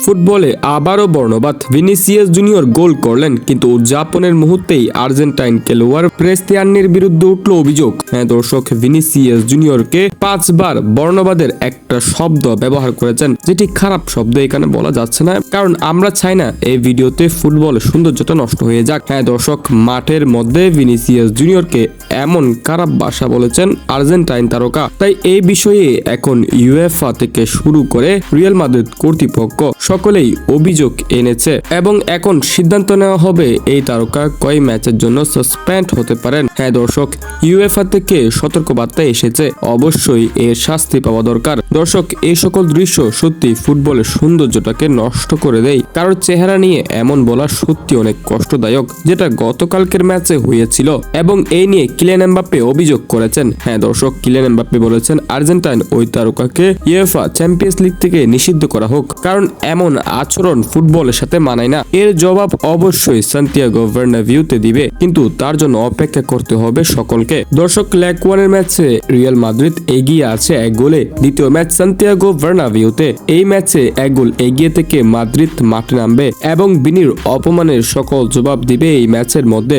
ফুটবলে আবারও বর্ণবাদ। Vinicius junior গোল করলেন, কিন্তু উদযাপনের মুহূর্তেই আর্জেন্টাইন খেলোয়াড় ক্রিস্টিয়ানোর বিরুদ্ধে উঠল অভিযোগ। হ্যাঁ দর্শক, ভিনিসিয়াস জুনিয়রকে 5 বার বর্ণবাদের একটা শব্দ ব্যবহার করেছেন, যেটি খারাপ শব্দ এখানে বলা যাচ্ছে না, কারণ আমরা চাই না এই ভিডিওতে ফুটবল সৌন্দর্যটা নষ্ট হয়ে যাক। হ্যাঁ দর্শক, মাঠের মধ্যে ভিনিসিয়াস জুনিয়রকে এমন খারাপ ভাষা বলেছেন আর্জেন্টাইন তারকা। তাই এই বিষয়ে এখন ইউএফা থেকে শুরু করে রিয়াল মাদ্রিদ কর্তৃপক্ষ সকলেই অভিযোগ এনেছে এবং এখন সিদ্ধান্ত নেওয়া হবে এই তারকা কয় ম্যাচের জন্য সাসপেন্ড হতে পারেন। হ্যাঁ দর্শক, ইউএফা থেকে সতর্কবার্তা এসেছে, অবশ্যই এর শাস্তি পাওয়া দরকার। দর্শক, এই সকল দৃশ্য সত্যি ফুটবলের সৌন্দর্যটাকে নষ্ট করে দেয়। কারোর চেহারা নিয়ে এমন বলা সত্যি অনেক কষ্টদায়ক, যেটা গতকালকের ম্যাচে হয়েছিল এবং এই নিয়ে কিলিয়ান এমবাপ্পে অভিযোগ করেছেন। হ্যাঁ দর্শক, কিলিয়ান এমবাপ্পে বলেছেন আর্জেন্টাইন ওই তারকাকে ইউএফা চ্যাম্পিয়ন্স লিগ থেকে নিষিদ্ধ করা হোক, কারণ এমন আচরণ ফুটবলের সাথে মানায় না। এর জবাব অবশ্যই সান্তিয়াগো বার্নাবিউতে দিবে, কিন্তু তার জন্য অপেক্ষা করতে হবে সকলকে। দর্শক, লেগ ওয়ানের ম্যাচে রিয়াল মাদ্রিদ এগিয়ে আছে 1 গোলে। দ্বিতীয় ম্যাচ সান্তিয়াগো বার্নাবিউতে। এই ম্যাচে 1 গোল এগিয়ে থেকে মাদ্রিদ মাঠে নামবে এবং বিনির অপমানের সকল জবাব দিবে এই ম্যাচের মধ্যে।